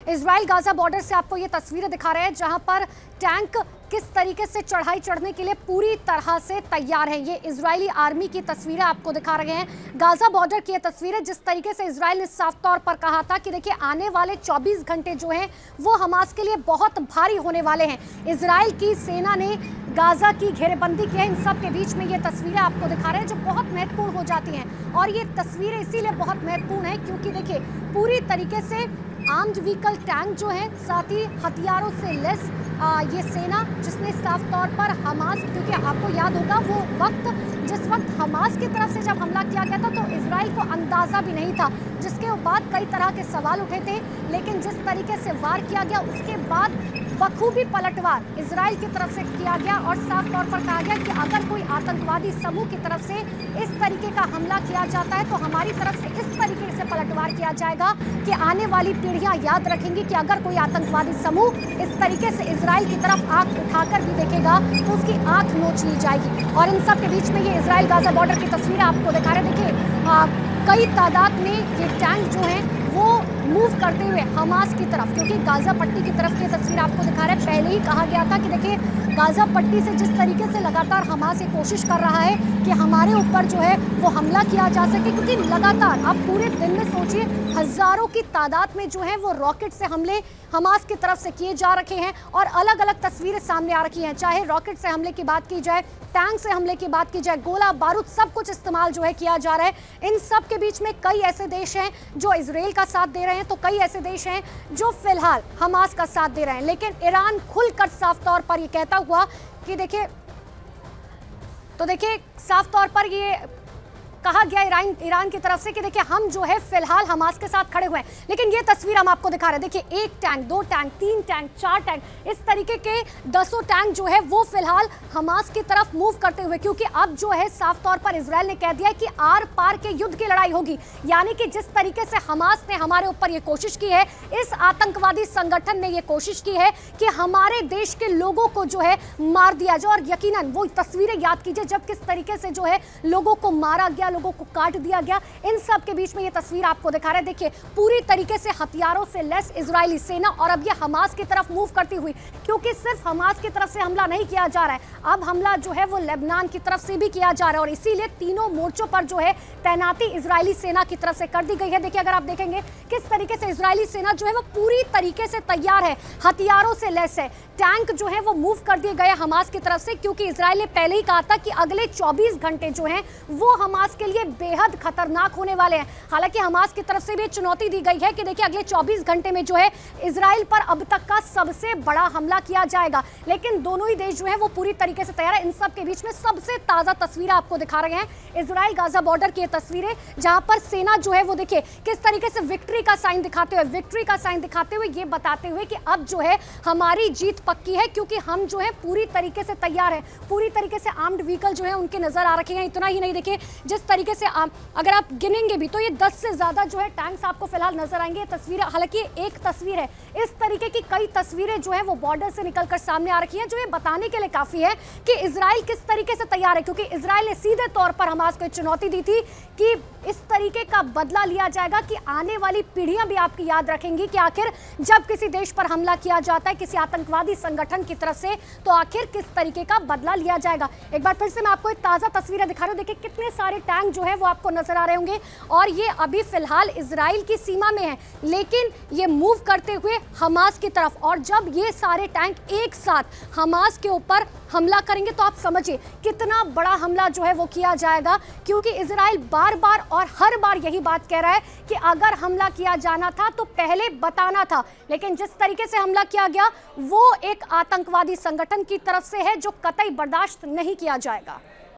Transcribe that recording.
Israel Gaza border से आपको ये तस्वीरें दिखा रहे हैं जहां पर टैंक किस तरीके से चढ़ाई चढ़ने के लिए पूरी तरह से तैयार है। ये इजरायली आर्मी की तस्वीरें आपको दिखा रहे हैं, गाजा बॉर्डर की ये तस्वीरें। जिस तरीके से इजराइल ने साफ तौर पर कहा था कि देखिए आने वाले 24 घंटे जो हैं वो हमास के लिए बहुत भारी होने वाले हैं। इजराइल की सेना ने गाजा की घेरेबंदी की है। इन सब के बीच में ये तस्वीरें आपको दिखा रहे हैं जो बहुत महत्वपूर्ण हो जाती हैं। और ये तस्वीरें इसीलिए बहुत महत्वपूर्ण है क्योंकि देखिए पूरी तरीके से आर्म्ड व्हीकल टैंक जो है, साथ ही हथियारों से लेस ये सेना जिसने साफ तौर पर हमास, क्योंकि आपको याद होगा वो वक्त जिस वक्त हमास की तरफ से जब हमला किया गया था तो इजराइल को अंदाजा भी नहीं था, जिसके बाद कई तरह के सवाल उठे थे। लेकिन जिस तरीके से वार किया गया उसके बाद बखूबी पलटवार इजराइल की तरफ से किया गया और साफ तौर पर कहा गया कि अगर कोई आतंकवादी समूह की तरफ से इस तरीके का हमला किया जाता है तो हमारी तरफ से इस तरीके से पलटवार किया जाएगा कि आने वाली पीढ़ियां याद रखेंगी कि अगर कोई आतंकवादी समूह इस तरीके से इजराइल की तरफ आंख उठाकर भी देखेगा तो उसकी आंख नोच ली जाएगी। और इन सब के बीच में ये इजराइल गाजा बॉर्डर की तस्वीरें आपको दिखा रहे हैं। देखिए कई तादाद में ये टैंक जो हैं वो मूव करते हुए हमास की तरफ, क्योंकि गाजा पट्टी की तरफ की तस्वीर आपको दिखा रहे हैं। पहले ही कहा गया था कि देखिए गाजा पट्टी से जिस तरीके से लगातार हमास ये कोशिश कर रहा है कि हमारे ऊपर जो है वो हमला किया जा सके, क्योंकि लगातार आप पूरे दिन में सोचिए हजारों की तादाद में जो है वो रॉकेट से हमले हमास की तरफ से किए जा रखे हैं। और अलग अलग तस्वीरें सामने आ रखी हैं, चाहे रॉकेट से हमले की बात की जाए, टैंक से हमले की बात की जाए, गोला बारूद सब कुछ इस्तेमाल जो है किया जा रहा है। इन सब के बीच में कई ऐसे देश हैं जो इजराइल का साथ दे रहे हैं, तो कई ऐसे देश हैं जो फिलहाल हमास का साथ दे रहे हैं। लेकिन ईरान खुलकर साफ तौर पर ये कहता हुआ कि देखिए साफ तौर पर ये कहा गया ईरान की तरफ से कि देखिए हम जो है फिलहाल हमास के साथ खड़े हुए हैं। लेकिन ये तस्वीर हम आपको दिखा रहे हैं, देखिए 1 टैंक, 2 टैंक, 3 टैंक, 4 टैंक, इस तरीके के 10 टैंक जो है वो फिलहाल हमास की तरफ मूव करते हुए, क्योंकि अब जो है साफ तौर पर इजराइल ने कह दिया है कि आर पार के युद्ध की लड़ाई होगी। यानी कि जिस तरीके से हमास ने हमारे ऊपर ये कोशिश की है, इस आतंकवादी संगठन ने ये कोशिश की है कि हमारे देश के लोगों को जो है मार दिया जाए। और यकीनन वो तस्वीरें याद कीजिए जब किस तरीके से जो है लोगों को मारा गया, लोगों को काट दिया गया। इन सब के बीच में ये तस्वीर आपको दिखा रहे हैं। देखिए पूरी तरीके से हथियारों से लेस इजरायली सेना और अब ये हमास की तरफ मूव करती हुई, क्योंकि सिर्फ हमास की तरफ से हमला नहीं किया जा रहा है, अब हमला जो है वो लेबनान की तरफ से भी किया जा रहा है। और इसीलिए तीनों मोर्चों पर जो है तैनाती इजरायली सेना की तरफ से कर दी गई है। देखिए अगर आप देखेंगे किस तरीके से इजरायली सेना जो है वो पूरी तरीके से तैयार है, हथियारों से लेस है। टैंक जो है वो मूव कर दिए गए हमास की तरफ से, क्योंकि इजराइल ने पहले ही कहा था कि अगले 24 घंटे जो हैं वो हमास के लिए बेहद खतरनाक होने वाले हैं। हालांकि हमास की तरफ से भी चुनौती दी गई है कि देखिए अगले 24 घंटे में जो है इजराइल पर अब तक का सबसे बड़ा हमला किया जाएगा। लेकिन दोनों ही देश जो है वो पूरी तरीके से तैयार है। इन सब के बीच में सबसे ताजा तस्वीरें आपको दिखा रहे हैं इजराइल गाजा बॉर्डर की तस्वीरें, जहां पर सेना जो है वो देखिए किस तरीके से विक्ट्री का साइन दिखाते हुए ये बताते हुए कि अब जो है हमारी जीत पक्की है, क्योंकि हम जो है पूरी तरीके से तैयार है। पूरी तरीके से आर्म्ड व्हीकल जो है उनके नजर आ रखे हैं। इतना ही नहीं, देखिए जिस तरीके से अगर आप गिनेंगे भी तो ये 10 से ज्यादा जो है टैंक्स आपको फिलहाल नजर आएंगे। तस्वीर हालांकि एक तस्वीर है, इस तरीके की कई तस्वीरें जो है वो बॉर्डर से निकलकर सामने आ रखी हैं, जो ये बताने के लिए काफी है कि इजराइल किस तरीके से तैयार है। क्योंकि इजराइल ने सीधे तौर पर हमास को चुनौती दी थी कि इस तरीके का बदला लिया जाएगा कि आने वाली पीढ़ियां भी आपकी याद रखेंगी कि आखिर जब किसी देश पर हमला किया जाता है किसी आतंकवादी संगठन की तरफ से, तो आखिर किस तरीके का बदला लिया जाएगा। एक बार फिर से मैं आपको एक ताजा तस्वीरें दिखा रही हूं। देखिए कितने सारे टैंक जो है वो आपको नजर आ रहे होंगे और ये अभी फिलहाल इजराइल की सीमा में है, लेकिन ये मूव करते हुए हमास की तरफ। और जब ये सारे टैंक एक साथ हमास के ऊपर हमला करेंगे तो आप समझिए कितना बड़ा हमला जो है वो किया जाएगा, क्योंकि इजराइल बार बार और हर बार यही बात कह रहा है कि अगर हमला किया जाना था तो पहले बताना था। लेकिन जिस तरीके से हमला किया गया वो एक आतंकवादी संगठन की तरफ से है जो कतई बर्दाश्त नहीं किया जाएगा।